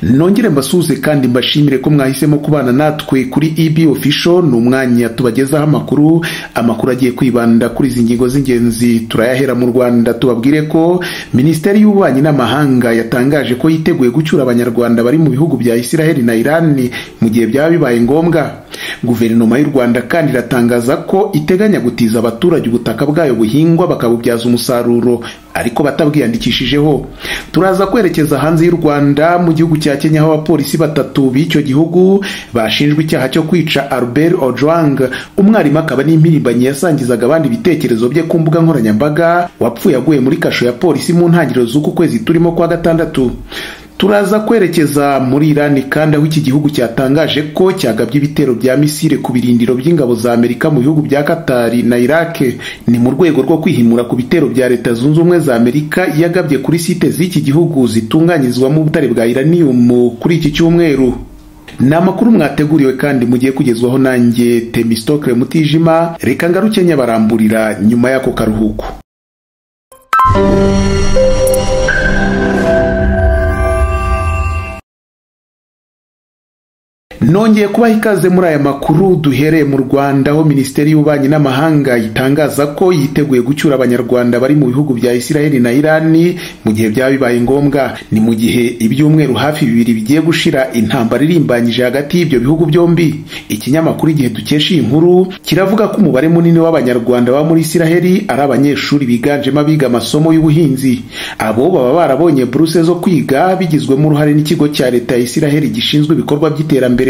Nongere mbasuze kandi mbashimire ko mwahisemo kubana natwe kuri EB Official. Numwanya tubagezaho amakuru agiye kwibanda kuri izi ngingo z'ingenzi. Turayahera mu Rwanda, tubabwire ko Minisiteri y'Ububanyi n'Amahanga yatangaje ko yiteguye gucyura abanyarwanda bari mu bihugu bya Israel na Iran mu gihe byaba bibaye ngombwa. Guverinoma y'u Rwanda kandi iratangaza ko iteganya gutiza abaturage ubutaka bwayo buhingwa bakabubyaza umusaruro ariko batabwiyandikishijeho. Turaza kwerekeza hanze y'u Rwanda mu gihugu cya Kenya, aho abapolisi batatu b'icyo gihugu bashinjwe icyaha cyo kwica Albert Ojwang, umwarimu akaba n'impirimbanyi yasangizaga abandi ibitekerezo bye ku mbuga nkoranyambaga, wapfuye aguye muri kasho ya polisi mu ntangiriro z'uku kwezi turimo kwa gatandatu. Turaza kwerekeza muri Iran kandi aho iki gihugu cyatangaje ko cyagabye ibitero bya misile ku birindiro by'ingabo za Amerika mu bihugu bya Qatar na Iraq. Ni mu rwego rwo kwihimura ku bitero bya Leta Zunze Ubumwe za Amerika yagabye kuri site z'iki gihugu zitunganyirizwamo ubutare bwa uranium kuri iki cyumweru. Ni amakuru mwateguriwe kandi mugiye kugezwaho nanjye Temistokle Mutijima. Reka ngaruke nyabaramburira nyuma y'ako karuhuko. Nongeye kubaha ikaze muri aya makuru. Duhereye mu Rwanda, aho Minisiteri y'Ububanyi n'Amahanga itangaza ko yiteguye gucyura abanyarwanda bari mu bihugu bya Israel na Iran mu gihe byaba bibaye ngombwa. Ni mu gihe ibyumweru hafi 2 bigiye gushira intambara irimbanyije hagati y'ibyo bihugu byombi. Ikinyamakuru Igihe dukesha iyi nkuru kiravuga ko umubare munini w'abanyarwanda baba muri Israel ari abanyeshuri biganjemo abiga amasomo y'ubuhinzi. Abo baba barabonye buruse zo kwiga bigizwemo uruhare n'ikigo cya leta ya Israel gishinzwe ibikorwa by'iterambere.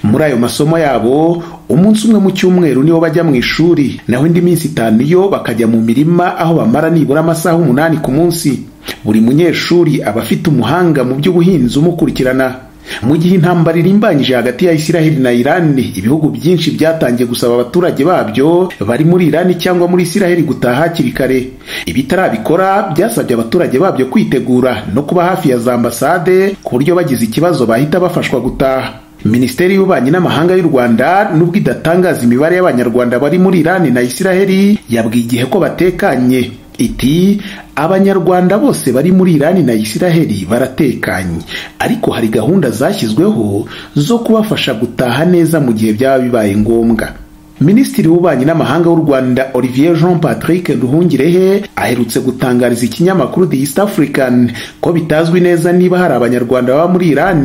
Muri ayo masomo yabo, umunsi umwe mu cyumweru niwo bajya mu ishuri, naho indi minsi 5 yo bakajya mu mirima, aho bamara nibura amasaha 8 ku munsi. Buri munyeshuri aba afite umuhanga mu by'ubuhinzi umukurikirana. Mu gihe intambara irimbanyije hagati ya Israel na Iran, ibihugu byinshi byatangiye gusaba abaturage babyo bari muri Iran cyangwa muri Israel gutaha hakiri kare. Ibitarabikora byasabye abaturage babyo kwitegura no kuba hafi ya za ambasade ku buryo bagize ikibazo bahita bafashwa gutaha. Minisiteri y'Ububanyi n'Amahanga y'u Rwanda nubwo idatangaza imibare y'abanyarwanda bari muri Iran na Israel, yabwiye Igihe ko batekanye. Iti abanyarwanda bose bari muri Iran na Israel baratekanye, ariko hari gahunda zashyizweho zo kubafasha gutaha neza mu gihe byaba bibaye ngombwa. Minisitiri w'Ububanyi n'Amahanga w'u Rwanda Olivier Jean Patrick Nduhungirehe aherutse gutangariza ikinyamakuru The East African ko bitazwi neza niba hari abanyarwanda baba muri Iran.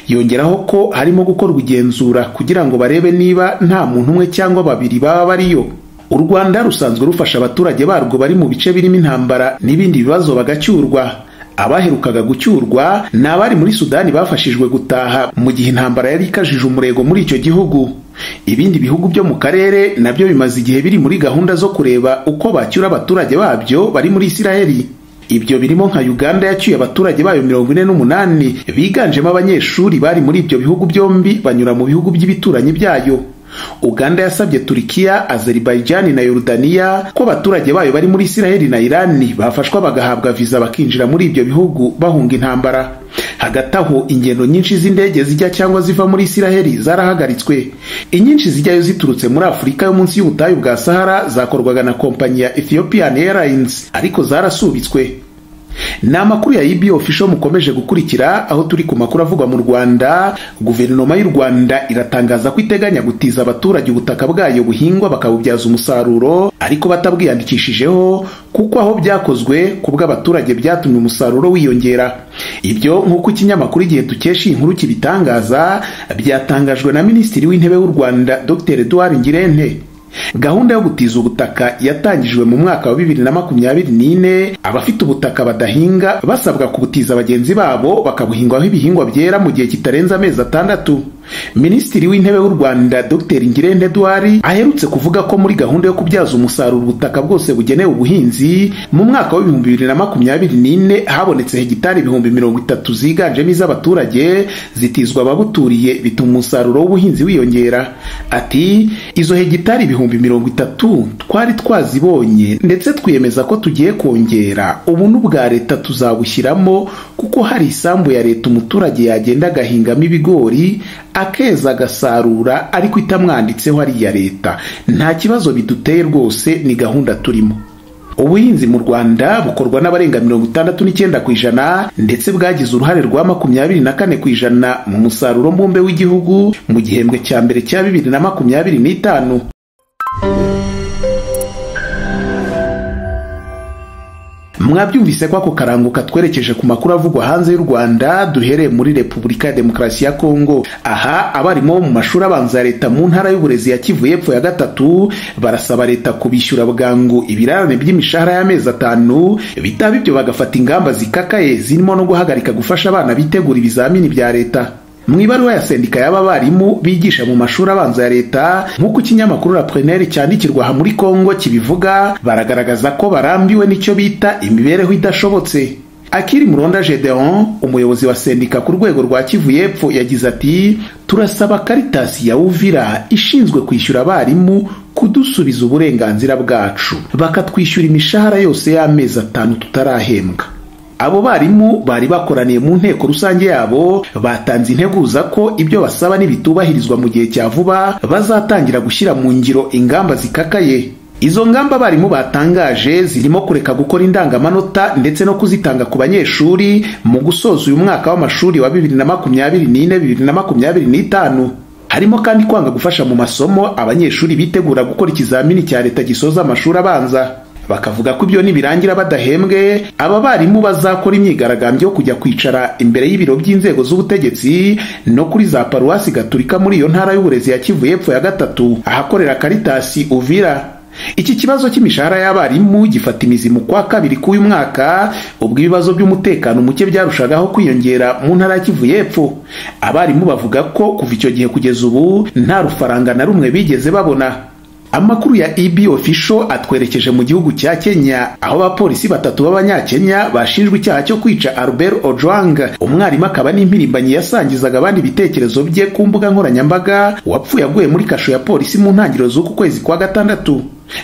Yongeraho ko harimo gukorwa igenzura kugira ngo barebe niba nta muntu umwe cyangwa babiri baba bariyo. U Rwanda rusanzwe rufasha abaturage barwo bari mu bice birimo intambara n'ibindi bibazo bagacyurwa. Abaherukaga gucyurwa ni abari muri Sudani bafashijwe gutaha mu gihe intambara yari ikajije umurego muri icyo gihugu. Ibindi bihugu byo mu karere nabyo bimaze igihe biri muri gahunda zo kureba uko bacyura abaturage babyo bari muri Israel. Ibyo birimo nka Uganda yacyuye abaturage bayo 48 biganjemo abanyeshuri bari muri ibyo bihugu byombi banyura mu bihugu by'ibituranyi byayo. Uganda yasabye Turkiya, Azerbaijan na Yordania ko abaturage bayo bari muri Israel na Iran bafashwa bagahabwa visa bakinjira muri ibyo bihugu bahunga intambara. Hagati aho, ingendo nyinshi z'indege zijya cyangwa ziva muri Israel zarahagaritswe. Inyinshi zijyayo ziturutse muri Afurika yo munsi y'ubutayu bwa Sahara zakorwaga na kompanyi ya Ethiopian Airlines ariko zarasubitswe. Ni amakuru ya EB Official mukomeje gukurikira, aho turi ku makuru avugwa mu Rwanda. Guverinoma y'u Rwanda iratangaza ko iteganya gutiza abaturage ubutaka bwayo buhingwa bakabubyaza umusaruro ariko batabwiyandikishijeho, kuko aho byakozwe kubwo abaturage byatumye umusaruro wiyongera. Ibyo nk'uko ikinyamakuru Igihe dukesha iyi nkuru kibitangaza, byatangajwe na Minisitiri w'Intebe w'u Rwanda Dr Edouard Ngirente. Gahunda yo gutiza ubutaka yatangijwe mu mwaka wa 2024. Abafite ubutaka badahinga basabwa kubutiza bagenzi babo bakabuhingwaho ibihingwa byera mu gihe kitarenza amezi 6. Minisitiri w'Intebe w'u Rwanda Dr Ngirente Edouard aherutse kuvuga ko muri gahunda yo kubyaza umusaruro ubutaka bwose bugenewe ubuhinzi mu mwaka wa 2024 habonetse hegitari 30,000 ziganjemo iz'abaturage zitizwa ababuturiye, bituma umusaruro w'ubuhinzi wiyongera. Ati izo hegitari 30,000 twari twazibonye ndetse twiyemeza ko tugiye kongera ubuntu bwa leta tuzabushyiramo, kuko hari isambu ya leta umuturage yagenda agahingamo ibigori akeza agasarura ariko itamwanditseho ari iya leta. Nta kibazo biduteye rwose, ni gahunda turimo. Ubuhinzi mu Rwanda bukorwa n'abarenga 69% ndetse bwagize uruhare rwa 24% mu musaruro mbumbe w'igihugu mu gihembwe cya mbere cya 2025. Mwabyumvise ko ako karango katwerekeje ku makuru avugwa hanze y'u Rwanda. Duhereye muri Repubulika ya Demokarasi ya Kongo. Aha abarimo mu mashuri abanza ya leta mu ntara y'uburezi ya Kivu y'Epfo ya gatatu barasaba leta kubishyura bwangu ibirarane by'imishahara y'amezi 5, bitaba ibyo bagafata ingamba zikakaye zirimo no guhagarika gufasha abana bitegura ibizamini bya leta. Mwibaruwa ya sendika y'aba barimu bigisha mu mashuri abanza ya leta nk'uko ikinyamakuru La Preneur cyandikirwa aha muri Kongo kibivuga, baragaragaza ko barambiwe n'icyo bita imibereho idashobotse. Akiri Muronda Gedeon, umuyobozi wa sendika ku rwego rwa Kivu y'Epfo, yagize ati turasaba Caritas ya Uvira ishinzwe kwishyura abarimu kudusubiza uburenganzira bwacu bakatwishyura imishahara yose y'amezi 5 tutarahembwa. Abo barimu bari bakoraniye mu nteko rusange yabo batanze integuza ko ibyo basaba nibitubahirizwa mu gihe cya vuba bazatangira gushyira mu ngiro ingamba zikakaye. Izo ngamba barimu batangaje zirimo kureka gukora indangamanota ndetse no kuzitanga ku banyeshuri mu gusoza uyu mwaka w'amashuri wa 2024-2025. Harimo kandi kwanga gufasha mu masomo abanyeshuri bitegura gukora ikizamini cya leta gisoza amashuri abanza. Bakavuga ko ibyo nibirangira badahembwe aba barimu bazakora imyigaragambyo yo kujya kwicara imbere y'ibiro by'inzego z'ubutegetsi no kuri za paruwasi gatolika muri iyo ntara y'uburezi ya Kivu y'Epfo ya gatatu ahakorera Caritas Uvira. Iki kibazo cy'imishahara y'abarimu gifata imizi mu kwa kabiri k'uyu mwaka ubwo ibibazo by'umutekano muke byarushagaho kwiyongera mu ntara ya Kivu y'Epfo. Abarimu bavuga ko kuva icyo gihe kugeza ubu nta rufaranga na rumwe bigeze babona. Amakuru ya EB Official atwerekeje mu gihugu cya Kenya aho abapolisi 3 b'Abanyakenya bashinjwe icyaha cyo kwica Albert Ojwang, umwarimu akaba n'impirimbanyi yasangizaga abandi ibitekerezo bye ku mbuga nkoranyambaga, wapfuye aguye muri kasho ya polisi mu ntangiriro z'uku kwezi kwa 6.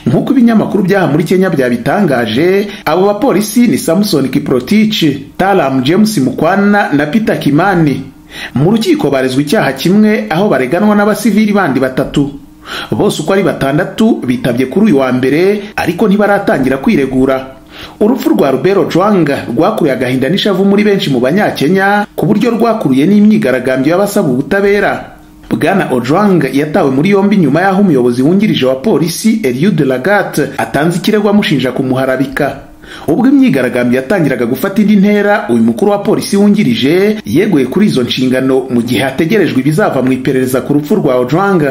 Nk'uko ibinyamakuru byaha muri Kenya byabitangaje, abo bapolisi ni Samson Kiprotich, Talam James Mukwana na Peter Kimani. Mu rukiko barezwe icyaha kimwe aho bareganwa n'abasivili bandi 3. Bose uko ari 6 bitabye kuri uyu wa mbere ariko ntibaratangira kwiregura. Urupfu rwa Albert Ojwang rwakuruye agahinda n'ishavu muri benshi mu Banyakenya ku buryo rwakuruye n'imyigaragambyo y'abasaba ubutabera. Bwana Ojwang yatawe muri yombi nyuma y'aho umuyobozi wungirije wa polisi Eliud Lagat atanze ikirego amushinja kumuharabika. Ubwo imyigaragambyo yatangiraga gufata indi ntera, uyu mukuru wa polisi wungirije yeguye kuri izo nshingano mu gihe hategerejwe ibizava mu iperereza ku rupfu rwa Ojwang.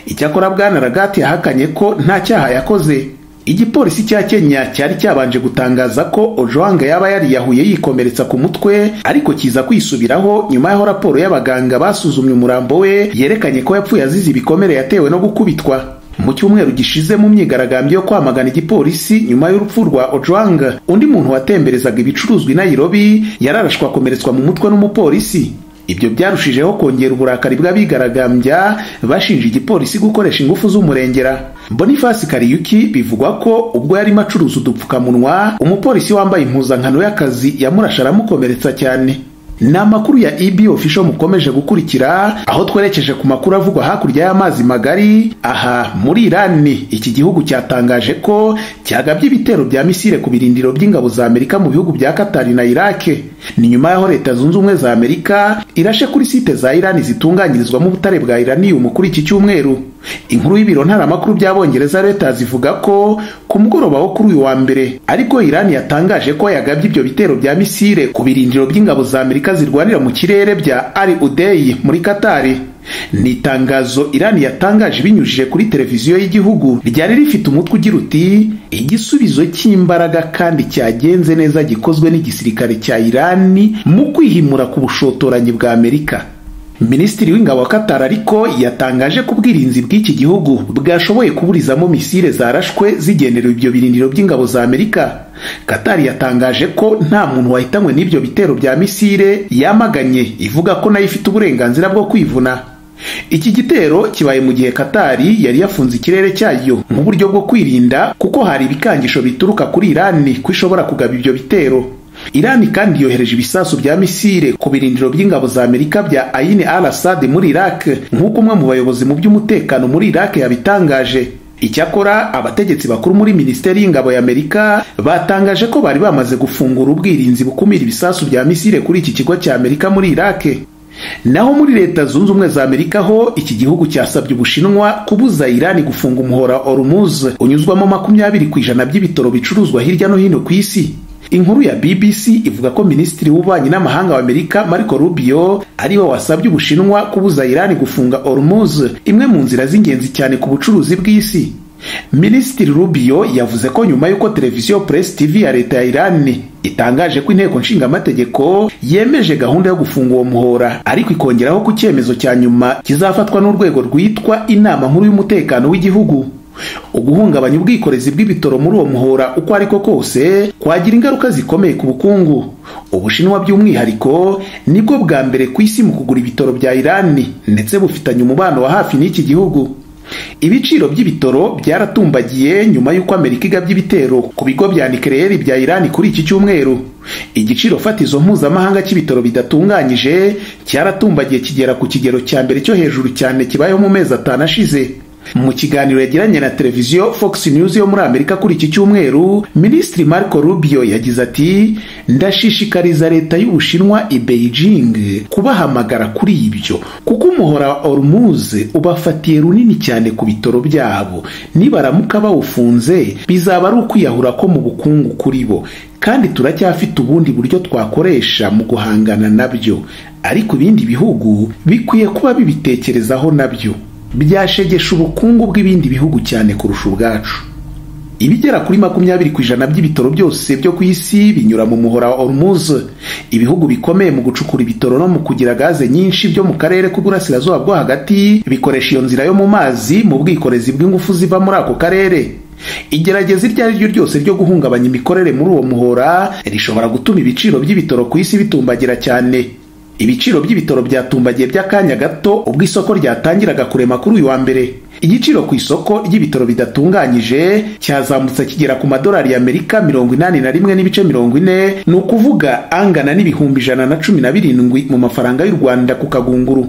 Icyakora Bwana Lagat yahakanye ko nta cyaha yakoze. Igipolisi cya Kenya cyari cyabanje gutangaza ko Ojwang yaba yariyahuye yikomeretsa ku mutwe ariko kiza kwisubiraho nyuma y'aho raporo y'abaganga basuzumye umurambo we yerekanye ko yapfuye azize ibikomere yatewe no gukubitwa. Mu cyumweru gishize mu myigaragambyo yo kwamagana igipolisi nyuma y'urupfu rwa Ojwang, undi muntu watemberezaga ibicuruzwa i Nairobi yararashwe akomeretswa mu mutwe n'umupolisi. Ibyo byarushijeho kongera uburakari bw'abigaragambya bashinja igipolisi gukoresha ingufu z'umurengera. Boniface Kariyuki bivugwa ko ubwo yarimo acuruza udupfukamunwa umupolisi wambaye impuzankano y'akazi yamurashe aramukomeretsa cyane. Ni amakuru ya EB Official mukomeje gukurikira aho twerekeje ku makuru avugwa hakurya y'amazi magari. Aha muri Iran iki gihugu cyatangaje ko cyagabye ibitero bya misile ku birindiro by'ingabo za Amerika mu bihugu bya Qatar na Iraq. Ni nyuma y'aho Leta Zunze Ubumwe za Amerika irashe kuri site za Iran zitunganyirizwamo ubutare bwa uranium kuri iki cyumweru. Inkuru y'ibiro ntaramakuru by'Abongereza Reuters zivuga ko ku mugoroba wo kuri uyu wa mbere ariko Iran yatangaje ko yagabye ibyo bitero bya misile ku birindiro by'ingabo za Amerika zirwanira mu kirere bya Al Udeid muri Qatar. Ni itangazo Iran yatangaje binyujije kuri televiziyo y'igihugu ryari rifite umutwe ugira uti igisubizo cy'imbaraga kandi cyagenze neza gikozwe n'igisirikare cya Iran mu kwihimura ku bushotoranyi bwa Amerika. Minisitiri w'ingabo wa Qatar ariko yatangaje ko ubwirinzi bw'iki gihugu bwashoboye kuburizamo misile zarashwe zigenewe ibyo birindiro by'ingabo za Amerika. Qatar yatangaje ko nta muntu wahitanywe n'ibyo bitero bya misile, yamaganye ivuga ko nayo ifite uburenganzira bwo kwivuna. Iki gitero kibaye mu gihe Qatar yari yafunze ikirere cyayo mu buryo bwo kwirinda kuko hari ibikangisho bituruka kuri Iran ko ishobora kugaba ibyo bitero. Iran kandi yohereje ibisasu bya misile ku birindiro by'ingabo za Amerika bya Ain al-Assad muri Iraq nk'uko umwe mu bayobozi mu by'umutekano muri Iraq yabitangaje. Icyakora abategetsi bakuru muri Minisiteri y'Ingabo ya Amerika batangaje ko bari bamaze gufungura ubwirinzi bukumira ibisasu bya misile kuri iki kigo cya Amerika muri Iraq. Naho muri Leta Zunze Ubumwe za Amerika ho iki gihugu cyasabye Ubushinwa kubuza Irani gufunga umuhora Hormuz unyuzwamo 20% by'ibitoro bicuruzwa hirya no hino ku isi. Inkuru ya BBC ivuga ko Minisitiri w'Ububanyi n'Amahanga wa Amerika Marco Rubio ariwe wasabye Ubushinwa kubuza Irani gufunga Hormuz, imwe mu nzira z'ingenzi cyane ku bucuruzi bw'isi. Minisitiri Rubio yavuze ko nyuma y'uko televiziyo Press TV ya leta ya Irani itangaje ko inteko nshingamategeko yemeje gahunda yo gufunga uwo muhora, ariko ikongeraho ku cyemezo cya nyuma kizafatwa n'urwego rwitwa Inama Nkuru y'Umutekano w'Igihugu. Uguhungabanya ubwikorezi bw'ibitoro muri uwo muhora uko ariko kose kwagira ingaruka zikomeye ku bukungu. Ubushinwa by'umwihariko nibwo bwa mbere ku isi mu kugura ibitoro bya Irani, ndetse bufitanye umubano wa hafi n'iki gihugu. Ibiciro by'ibitoro byaratumbagiye nyuma y'uko Amerika igabye ibitero ku bigo bya nucleaire bya Irani kuri iki cyumweru. Igiciro fatizo mpuzamahanga cy'ibitoro bidatunganyije cyaratumbagiye kigera ku kigero cya mbere cyo hejuru cyane kibayeho mu mezi 5 ashize. Mu kiganiro yagiranye na televiziyo Fox News yo muri Amerika kuri iki cyumweru, Minisitiri Marco Rubio yagize ati, ndashishikariza leta y'Ubushinwa i Beijing kubahamagara kuri ibyo, kuko umuhora Hormuz ubafatiye runini cyane ku bitoro byabo. Nibaramuka bawufunze bizaba ari ukwiyahura ko mu bukungu kuri bo, kandi turacyafite ubundi buryo twakoresha mu guhangana nabyo, ariko ibindi bihugu bikwiye kuba bibitekerezaho nabyo. Byashegesha ubukungu bw'ibindi bihugu cyane kurusha ubwacu. Ibigera kuri 20% by'ibitoro byose byo ku isi binyura mu muhora Hormuz. Ibihugu bikomeye mu gucukura ibitoro no mu kugira gaze nyinshi byo mu karere k'uburasirazuba bwo hagati bikoresha iyo nzira yo mu mazi mu bwikorezi bw'ingufu ziva muri ako karere. Igerageza iryo ari ryo ryose ryo guhungabanya imikorere muri uwo muhora rishobora gutuma ibiciro by'ibitoro ku isi bitumbagira cyane. Ibiciro by'ibitoro byatumbagiye by'akanya gato ubwo isoko ryatangiraga kurema kuri uyu wa mbere. Igiciro ku isoko ry'ibitoro bidatunganyije cyazamutse kigera ku $81 81.40, ni ukuvuga angana n'ibihumbi 117 mu mafaranga y'u Rwanda ku kagunguru.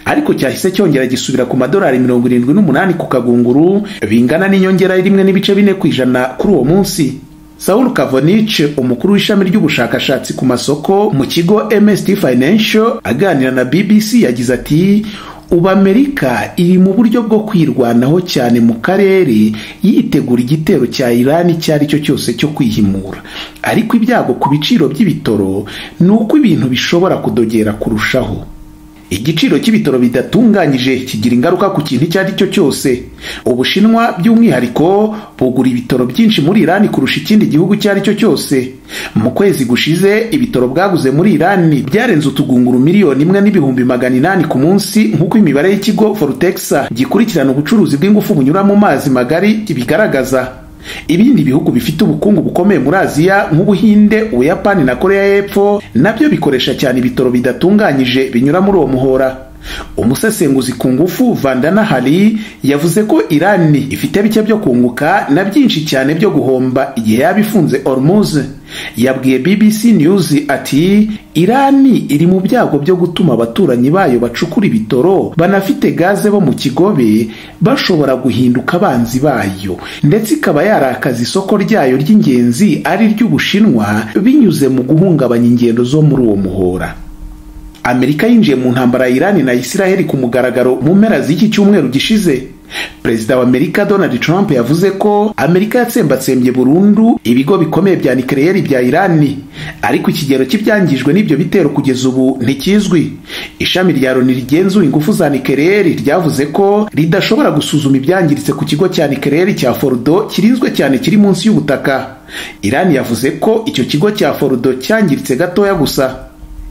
Ariko cyahise cyongera gisubira ku $78 ku kagunguru, bingana n'inyongera 1.4% kuri uwo munsi. Saul Kavonic, umukuru w'ishami ry'ubushakashatsi ku masoko mu kigo MST Financial, aganira na BBC yagize ati, ubu Amerika iri mu buryo bwo kwirwanaho cyane mu karere yitegura igitero cya Irani cyari cyo cyose cyo kwihimura, ariko ibyago ku biciro by'ibitoro ni uko ibintu bishobora kudogera kurushaho. Igiciro cy'ibitoro bidatunganyije kigira ingaruka ku kintu icyo ari cyo cyose. Ubushinwa by'umwihariko bugura ibitoro byinshi muri Irani kurusha ikindi gihugu icyo ari cyo cyose. Mu kwezi gushize ibitoro bwaguze muri Irani byarenze utugunguru 1,800,000 ku munsi, nk'uko imibare y'ikigo Fortexa gikurikirana ubucuruzi bw'ingufu bunyura mu mazi magari bigaragaza. Ibindi bihugu bifite ubukungu bukomeye muri Aziya nk'Ubuhinde, Ubuyapani na Korea y'Epfo nabyo bikoresha cyane ibitoro bidatunganyije binyura muri uwo muhora. Umusesenguzi ku ngufu Vandana Hari yavuze ko Irani ifite bike byo kunguka na byinshi cyane byo guhomba igihe yabifunze Hormuz. Yabwiye BBC News ati, Irani iri mu byago byo gutuma abaturanyi bayo bacukura ibitoro banafite gaze bo mu kigobe bashobora guhinduka abanzi bayo, ndetse ikaba yarakaza isoko ryayo ry'ingenzi ari ry'Ubushinwa binyuze mu guhungabanya ingendo zo muri uwo muhora. Amerika yinjiye mu ntambara ya Irani na Israel ku mugaragaro mu mpera z'iki cyumweru gishize. Perezida wa Amerika Donald Trump yavuze ko Amerika yatsembatsembye burundu ibigo bikomeye bya nucleaire bya Irani, ariko ikigero cy'ibyangijwe n'ibyo bitero kugeza ubu ntikizwi. Ishami rya Loni rigenzura ingufu za nucleaire ryavuze ko ridashobora gusuzuma ibyangiritse ku kigo cya nucleaire cya Fordo kirinzwe cyane kiri munsi y'ubutaka. Irani yavuze ko icyo kigo cya Fordo cyangiritse gatoya gusa.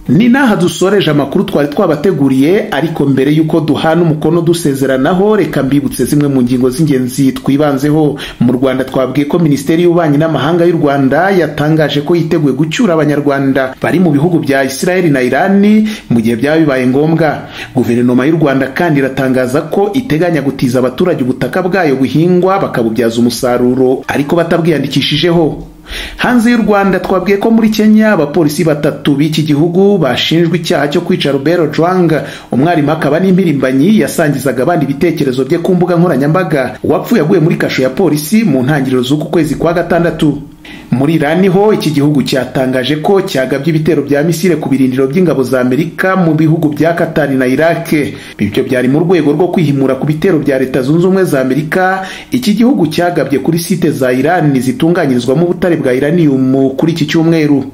Ni naha dusoreje amakuru twari twabateguriye, ariko mbere yuko duhana umukono dusezeranaho reka mbibutse zimwe mu ngingo z'ingenzi twibanzeho. Mu Rwanda twabwiye ko Minisiteri y'Ububanyi n'Amahanga y'u Rwanda yatangaje ko yiteguye gucyura abanyarwanda bari mu bihugu bya Israel na Irani mu gihe byaba bibaye ngombwa. Guverinoma y'u Rwanda kandi iratangaza ko iteganya gutiza abaturage ubutaka bwayo buhingwa bakabubyaza umusaruro ariko batabwiyandikishijeho. Hanze y'u Rwanda twabwiye ko muri Kenya abapolisi batatu b'iki gihugu bashinjwe icyaha cyo kwica Robert Ojwang, umwarimu akaba n'impirimbanyi yasangizaga abandi ibitekerezo bye ku mbuga nkoranyambaga, wapfuye aguye muri kasho ya polisi mu ntangiriro z'uku kwezi kwa gatandatu. Muri Iran ho iki gihugu cyatangaje ko cyagabye ibitero bya misile ku birindiro by'ingabo za Amerika mu bihugu bya Qatar na Iraq. Ibyo byari mu rwego rwo kwihimura ku bitero bya Leta Zunze Ubumwe za Amerika iki gihugu cyagabye kuri site za Iran zitunganyirizwamo ubutare bwa uranium kuri iki cyumweru.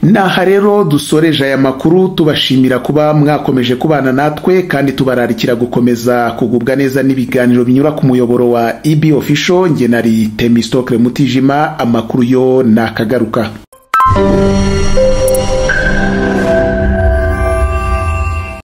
Naha rero dusoreje aya makuru tubashimira kuba mwakomeje kubana natwe kandi tubararikira gukomeza kugubwa neza n'ibiganiro binyura ku muyoboro wa EB Official. Nge nari Temistokle Mutijima, amakuru yo nakagaruka.